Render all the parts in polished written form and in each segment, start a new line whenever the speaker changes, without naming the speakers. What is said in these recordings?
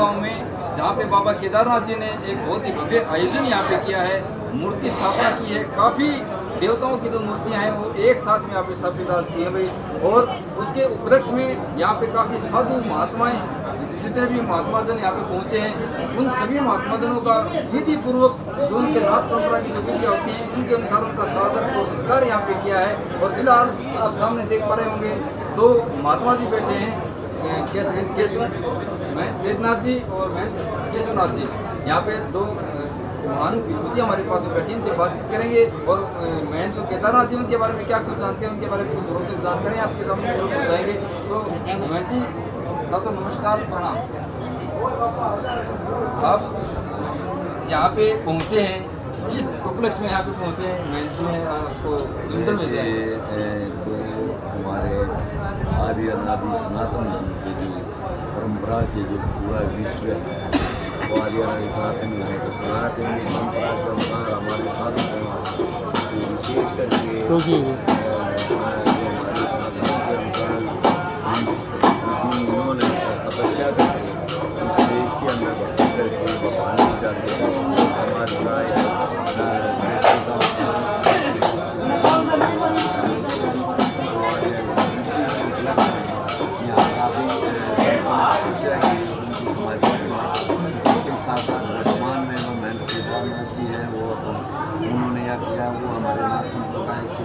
गांव में, जहां पे बाबा केदारनाथ जी ने एक बहुत ही भव्य आयोजन यहाँ पे किया है, मूर्ति स्थापना की है। काफ़ी देवताओं की जो मूर्तियां हैं वो एक साथ में यहाँ पे स्थापित की है भाई। और उसके उपलक्ष्य में यहाँ पे काफ़ी साधु महात्माएं, जितने भी महात्मा जन यहाँ पे पहुँचे हैं, उन सभी महात्मा जनों का विधि पूर्वक जो उनके नाथ परंपरा की जो विधियाँ होती हैं उनके अनुसार उनका सादर और सत्कार यहाँ पे किया है। और फिलहाल आप सामने देख पा रहे होंगे दो महात्मा जी बैठे हैं, वेदनाथ जी और केशवनाथ जी। यहाँ पे दो महान विभूति हमारे पास में बैठी, इनसे बातचीत करेंगे। और मैं जो केदारनाथ जी उनके बारे में क्या कुछ जानते हैं, उनके बारे में कुछ रोचक जानकारी आपके सामने जरूर पहुँचाएंगे। तो मैं जी तो नमस्कार, प्रणाम। आप यहाँ पे पहुँचे हैं, किस उपलक्ष्य में यहाँ पे पहुँचे हैं? मैं जी आपको जिंदल में
तो हमारे आदि अनादि सनातन धर्म की जो परंपरा से जो पूरा विश्व है वो आदि अनादि सनातन है, तो सनातन परंपरा हमारे साथ विशेष करके उन्होंने तपस्या करके इस देश के अंदर भक्ति करके भगवान की जाते उन्होंने यह किया वो हमारे नाथ संप्रदाय से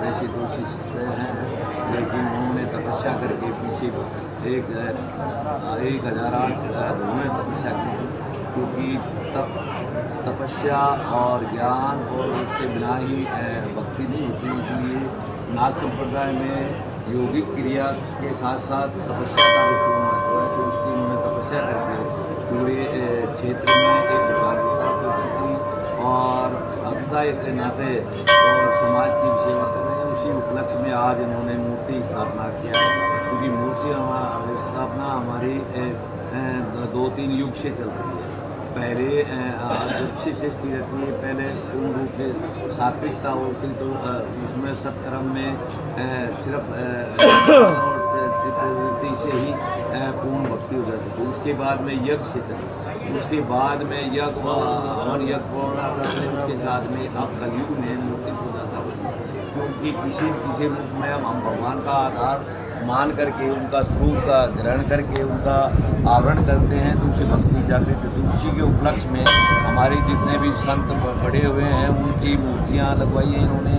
वैसे तो शिष्य हैं, लेकिन उन्होंने तपस्या करके पीछे 1008 में तपस्या की, क्योंकि तपस्या और ज्ञान और उसके बिना ही भक्ति नहीं होती। इसलिए नाथ संप्रदाय में योगिक क्रिया के साथ साथ तपस्या का भी महत्व है। तो उसकी उन्होंने तपस्या करके पूरे क्षेत्र में एक जागरूकता की और समुदाय के नाते और समाज की सेवा कर रहे हैं। उसी उपलक्ष्य में आज इन्होंने मूर्ति स्थापना किया है, क्योंकि मूर्ति स्थापना हमारी 2-3 युग से चल रही है। पहले जब से सृष्टि रहती है, पहले पूर्ण रूप से सात्विकता होती, तो इसमें सत्कर्म में सिर्फ चित्रवृत्ति से ही पूर्ण भक्ति हो जाती थी। उसके बाद में यज्ञ से चलती, उसके बाद में यज्ञ और यज्ञ उसके साथ में अब कलयुग में मूर्ति पूजा करती है, क्योंकि किसी रूप में हम भगवान का आधार मान करके उनका स्वरूप का ग्रहण करके उनका आवरण करते हैं, तो उसे भक्ति जागृत होती है। उसी के उपलक्ष्य में हमारे जितने भी संत बड़े हुए हैं उनकी मूर्तियाँ लगवाई हैं इन्होंने,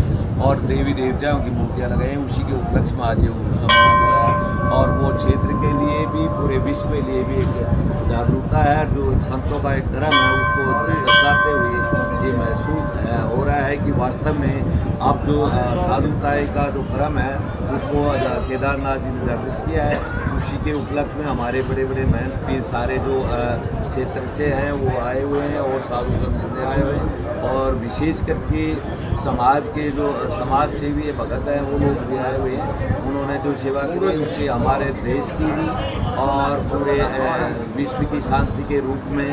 और देवी देवताओं की मूर्तियाँ लगाई हैं। उसी के उपलक्ष्य में आज ये और वो क्षेत्र के लिए भी पूरे विश्व के लिए भी एक जागरूकता है, जो संतों का एक धर्म है उसको दर्शाते हुए ये महसूस हो रहा है कि वास्तव में अब जो साधुताई का जो क्रम है उसको केदारनाथ जी ने जागृत किया है। उसी के उपलक्ष्य में हमारे बड़े बड़े महंत पीर सारे जो क्षेत्र से हैं वो आए हुए हैं और साधु संत आए हुए हैं, और विशेष करके समाज के जो समाज सेवी भगत हैं वो लोग भी आए हुए हैं। उन्होंने जो सेवा की है उससे हमारे देश की भी और पूरे विश्व की शांति के रूप में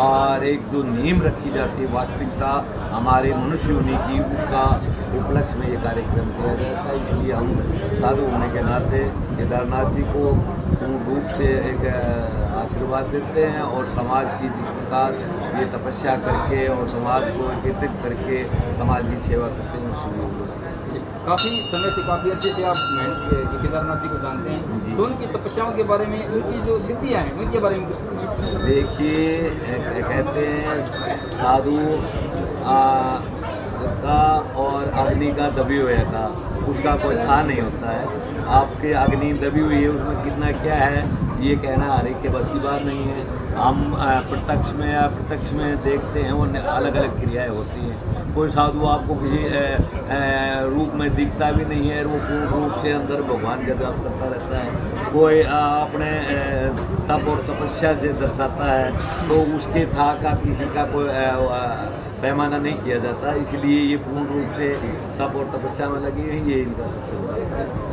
और एक जो नींव रखी जाती है वास्तविकता हमारे मनुष्य होने की, उसका उपलक्ष्य में ये कार्यक्रम किया जाता है। इसलिए हम साधु होने के नाते केदारनाथ जी को पूर्ण रूप से एक आशीर्वाद देते हैं, और समाज की जिस प्रकार ये तपस्या करके और समाज को एकत्रित करके समाज की सेवा करते हैं, उसलिए
काफ़ी समय से, काफ़ी अच्छे से आप केदारनाथ जी को जानते हैं, तो उनकी तपस्याओं के बारे में, उनकी जो सिद्धियाँ हैं उनके बारे में कुछ
देखिए। कहते हैं साधु का और अग्नि का दबी हुआ था, उसका कोई था नहीं होता है। आपके अग्नि दबी हुई है, उसमें कितना क्या है ये कहना हर एक के बस की बात नहीं है। हम प्रत्यक्ष में या अप्रत्यक्ष में देखते हैं वो अलग अलग क्रियाएं होती हैं। कोई साधु आपको किसी रूप में दिखता भी नहीं है, वो पूर्ण रूप से अंदर भगवान का जाप करता रहता है। कोई अपने तप और तपस्या से दर्शाता है, तो उसके था का किसी का कोई पैमाना नहीं किया जाता। इसलिए ये पूर्ण रूप से तप और तपस्या में लगे हैं, ये इनका सबसे बड़ा।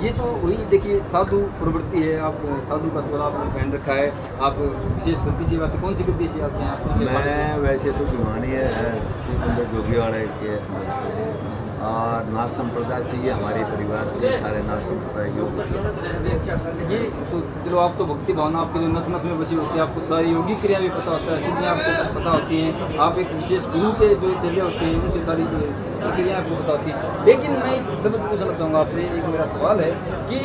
ये तो वही देखिए साधु प्रवृत्ति है, आप साधु का थोड़ा आपने पहन रखा है। आप विशेष गद्दी से बात, कौन सी गद्दी से आते हैं आप?
मैं वैसे तो भिवानी है, श्री जोगी वाले के और नाथ संप्रदाय से, ये हमारे परिवार से सारे नाथ संप्रदाय योग
ये तो चलो, आप तो भक्ति भावना आपकी जो नस नस में बसी होती है, आपको सारी योगी क्रिया भी पता होता है, सिद्धियाँ आपको पता होती हैं, आप एक विशेष गुरु के जो चले होते हैं उनसे सारी प्रक्रिया आपको पता होती है। लेकिन मैं सब पूछना चाहूँगा आपसे, एक मेरा सवाल है कि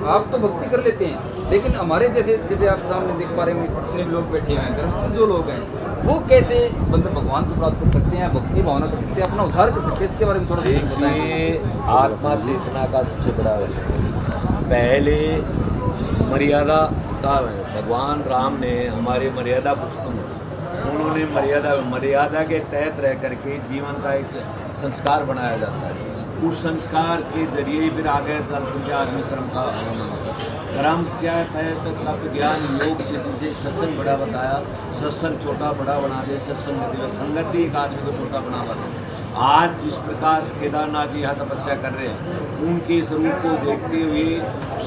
आप तो भक्ति कर लेते हैं, लेकिन हमारे जैसे आप सामने देख पा रहे हैं इतने लोग बैठे हुए हैं, गृहस्थ जो लोग हैं, वो कैसे मतलब भगवान को प्राप्त कर सकते हैं, भक्ति भावना कर सकते हैं, अपना उद्धार कर सकते हैं, इसके बारे में थोड़ा सा बताएं।
देखिए, आत्मा चेतना का सबसे बड़ा पहले मर्यादा का भगवान राम ने हमारे मर्यादा पुरुषोत्तम, उन्होंने मर्यादा के तहत रह करके जीवन का एक संस्कार बनाया जाता है। उस संस्कार के जरिए फिर आगे चल आदमी कर्म का कर्म क्या है, तप ज्ञान योग से तुझे सत्संग बड़ा बताया, सत्संग छोटा बड़ा बना दे, सत्संग संगति एक आदमी को छोटा बना दे। आज जिस प्रकार केदारनाथ जी यहाँ तपस्या कर रहे हैं, उनके स्वरूप को देखते हुए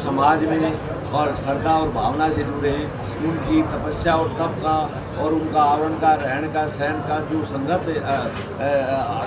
समाज में और श्रद्धा और भावना से जुड़े हैं, उनकी तपस्या और तप का और उनका आवरण का रहन का सहन का जो संगत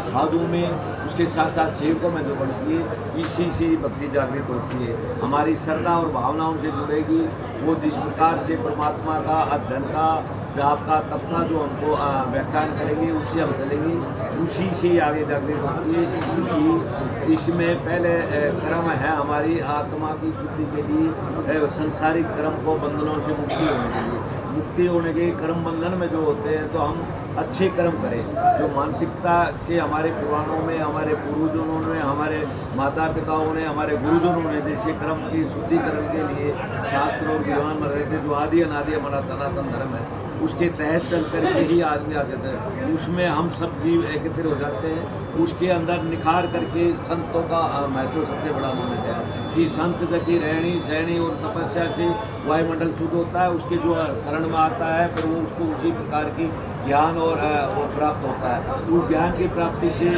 साधु में, उसके साथ साथ सेवकों में जो बढ़ती है, इसी से भक्ति जागृत होती है। हमारी श्रद्धा और भावना उनसे जुड़ेगी। वो जिस प्रकार से परमात्मा का अध्ययन का, जाप का, तप का जो हमको व्याख्यान करेंगे, उससे हम चलेंगे, उसी से आगे जागृत होती है। इसलिए इसमें पहले कर्म है हमारी आत्मा की शुद्धि के लिए, संसारिक कर्म को बंधनों से मुक्ति होने के लिए। मुक्ति होने के कर्म बंधन में जो होते हैं, तो हम अच्छे कर्म करें। जो मानसिकता से हमारे पुराणों में, हमारे पूर्वजों ने, हमारे माता पिताओं ने, हमारे गुरुजनों ने जैसे कर्म की शुद्धिकरण के लिए शास्त्र और विद्वान बन रहे थे, जो आदि अनादि हमारा सनातन धर्म है, उसके तहत चल करके ही आदमी आते थे। उसमें हम सब जीव एकत्रित हो जाते हैं। उसके अंदर निखार करके संतों का महत्व सबसे बड़ा माना गया कि संत की रहनी सहनी और तपस्या से वायुमंडल शुद्ध होता है। उसके जो शरण में आता है, फिर वो उसको उसी प्रकार की ज्ञान और वो प्राप्त होता है। उस ज्ञान की प्राप्ति से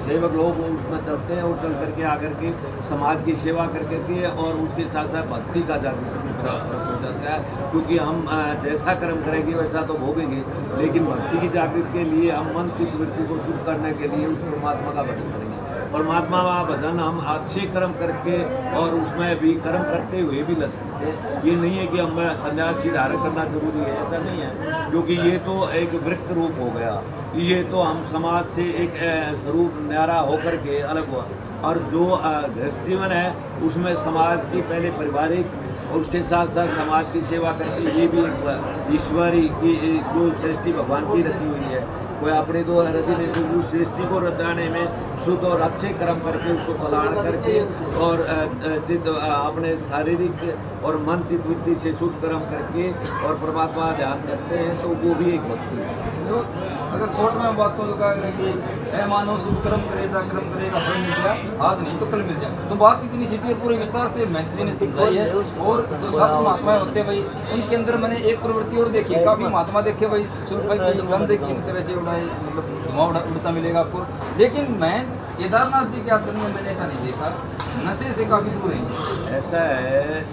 सेवक लोग उसमें चलते हैं और चल करके आकर के समाज की सेवा कर करके, और उसके साथ साथ भक्ति का जागृत भी प्राप्त हो जाता है। क्योंकि हम जैसा कर्म करेंगे वैसा तो भोगेंगे, लेकिन भक्ति की जागृति के लिए हम मन चित्त वृत्ति को शुद्ध करने के लिए उस परमात्मा का भजन करेंगे। परमात्मा का भजन हम अच्छे कर्म करके और उसमें भी कर्म करते हुए भी लग सकते हैं। ये नहीं है कि हम सन्यासी धारण करना जरूरी है, ऐसा नहीं है, क्योंकि ये तो एक वृत्त रूप हो गया। ये तो हम समाज से एक स्वरूप न्यारा होकर के अलग हुआ। और जो गृहस्थ जीवन है, उसमें समाज की पहले पारिवारिक और उसके साथ साथ समाज की सेवा करके, ये भी एक ईश्वरी की जो सृष्टि भगवान की रची हुई है। कोई अपने तो रचि नहीं, तो उस सृष्टि को रचाने में शुद्ध और अच्छे कर्म करके, उसको कल्याण करके और चित्त अपने शारीरिक और मन चित्त वृत्ति से शुद्ध कर्म करके और परमात्मा ध्यान करते हैं, तो वो भी एक भक्ति है।
तो अगर शॉर्ट में बात को कि है मानो शुभ कर्म करेगा फल मिल जाए, आज नहीं तो कल मिल जाए। तो बात इतनी सीधी है, पूरे विस्तार से महंत जी ने समझाई है। और जो सात महात्मा होते हैं भाई, उनके अंदर मैंने एक प्रवृत्ति और देखी है। काफ़ी महात्मा देखे भाई, शुरू भाई की गम देखी, इनके वैसे उड़ाए, मतलब धुआं उड़ता मिलेगा आपको। लेकिन मैं केदारनाथ जी के आश्रम में मैंने ऐसा नहीं देखा, नशे से काफ़ी दूर है।
ऐसा है,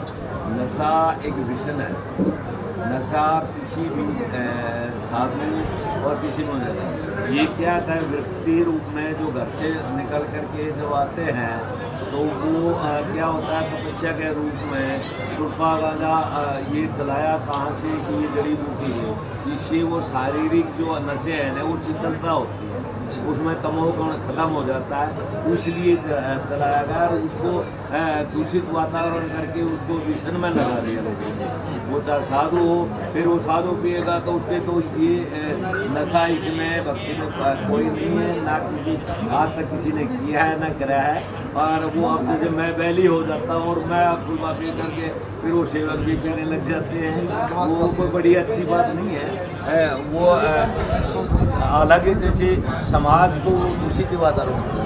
नशा एक विषण है। नशा किसी भी साधु और किसी में जाता है। ये क्या है, व्यक्ति रूप में जो घर से निकल करके जब आते हैं, तो वो क्या होता है, तपस्या के रूप में सुरपा गांजा ये चलाया कहाँ से कि ये जड़ी बूटी है, इससे वो शारीरिक जो नशे हैं ना, वो शीतलता होती है, उसमें तमोगुण खत्म हो जाता है, इसलिए चलाया गया। और उसको दूषित वातावरण करके उसको विषण में लगा दिया लोगों ने। वो चाहे साधु हो, फिर वो साधु पिएगा तो उसके तो ये नशा इसमें भक्ति में कोई नहीं है, ना किसी आज तक किसी ने किया है ना कराया है। और वो अब जैसे मैं बैली हो जाता हूँ और मैं अब सुबह पी करके फिर वो सेवक भी करने लग जाते हैं, वो कोई बड़ी अच्छी बात नहीं है। वो अलग जैसे समाज को उसी के वातावरण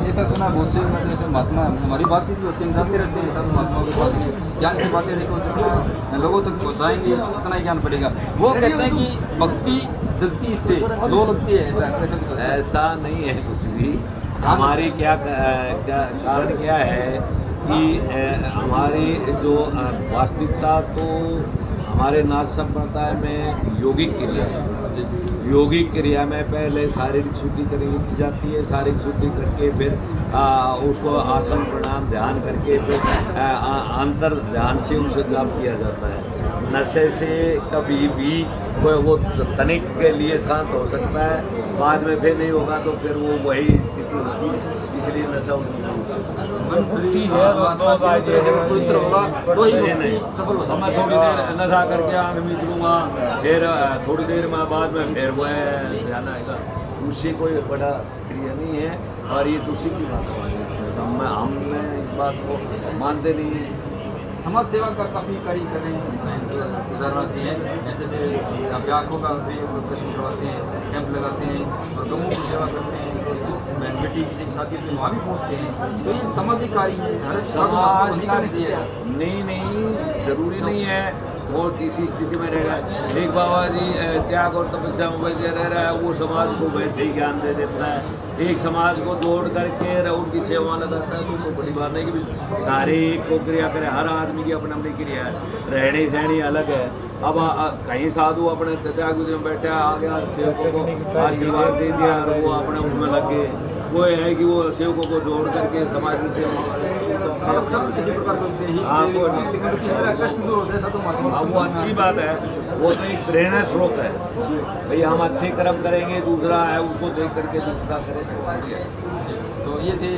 ऐसा सुना बहुत से, मतलब जैसे महात्मा हमारी बातचीत भी होती है, जाते रहते हैं सब महात्माओं के पास में, ज्ञान की बातें देखो जितना लोगों तक पहुँचाएंगे उतना ही ज्ञान पड़ेगा। वो कहते हैं कि भक्ति जल्दी इससे दो लगती है,
ऐसा नहीं है कुछ भी। हमारे क्या कारण क्या है कि हमारी जो वास्तविकता तो हमारे नाथ संप्रदाय में यौगिक क्रिया है। यौगिक क्रिया में पहले शारीरिक शुद्धि करी जाती है, शारीरिक शुद्धि करके फिर उसको आसन प्राणायाम ध्यान करके फिर अंतर ध्यान से उसे जाप किया जाता है। नशे से कभी भी वो तनिक के लिए शांत हो सकता है, बाद में फिर नहीं होगा तो फिर वो वही स्थिति होती है, इसलिए नशा
पवित्र होगा तो ही नहीं सफल होगा।
मैं थोड़ी देर नशा करके आँख मीच लूँगा, फिर थोड़ी देर में बाद में फिर वो ध्यान आएगा, उससे कोई बड़ा क्रिया नहीं है। और ये दूसरी की बात है, हम इस बात को मानते नहीं।
समाज सेवा का काफ़ी कार्य कर रहे हैं केदारनाथ जी हैं, जैसे यहाँ पे आँखों का ऑपरेशन करवाते हैं, कैंप लगाते हैं और गमों की सेवा करते हैं, और बेटी किसी की शादी में वहाँ भी पहुँचते हैं। तो ये सामाजिक कार्य है, हर
समाज
नहीं
का
करनी चाहिए।
नहीं जरूरी नहीं है वो इसी स्थिति में रहेगा। एक बाबा जी त्याग और तपस्या में वैसे रह रहा है, वो समाज को वैसे ही ज्ञान दे देता है। एक समाज को जोड़ करके उनकी सेवा लगाता है तो बड़ी बात नहीं कि सारे को क्रिया करे। हर आदमी की अपनी अपनी क्रिया है, रहनी सहनी अलग है। अब कहीं साधु अपने त्याग में बैठे आ गया, सेवकों को आशीर्वाद दे दिया और वो अपने उसमें लग गए। वो है कि वो सेवकों को जोड़ करके समाज की सेवा
कष्ट किसी प्रकार कष्ट दूर होता है साधु महात्मा।
वो अच्छी बात है, वो तो एक प्रेरणा स्रोत है। भाई हम अच्छे कर्म करेंगे, दूसरा है उसको देख करके दूसरा करें।
तो ये थे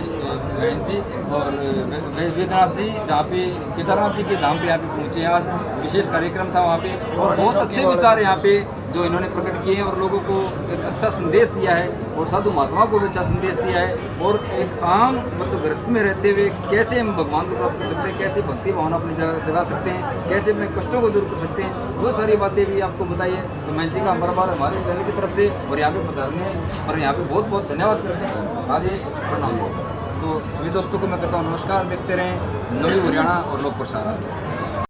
गहन जी और वेदनाथ जी, जहाँ पे केदारनाथ जी के धाम पे यहाँ पे पहुँचे। आज विशेष कार्यक्रम था वहाँ पे और बहुत अच्छे विचार यहाँ पे जो इन्होंने प्रकट किए हैं और लोगों को एक अच्छा संदेश दिया है और साधु महात्माओं को भी अच्छा संदेश दिया है। और एक आम मतलब गृहस्थ में रहते हुए कैसे हम भगवान को प्राप्त कर सकते हैं, कैसे भक्ति भावना अपनी जगा सकते हैं, कैसे अपने कष्टों को दूर कर सकते हैं, वो सारी बातें भी आपको बताई है। तो मैं जी का बार बार हमारे चैनल की तरफ से और यहाँ पे पधारने और यहाँ पे बहुत बहुत धन्यवाद करते हैं। राजेश प्रणाम। तो सभी दोस्तों को मैं कहता हूँ नमस्कार। देखते रहें नवी हरियाणा और लोक प्रसारण।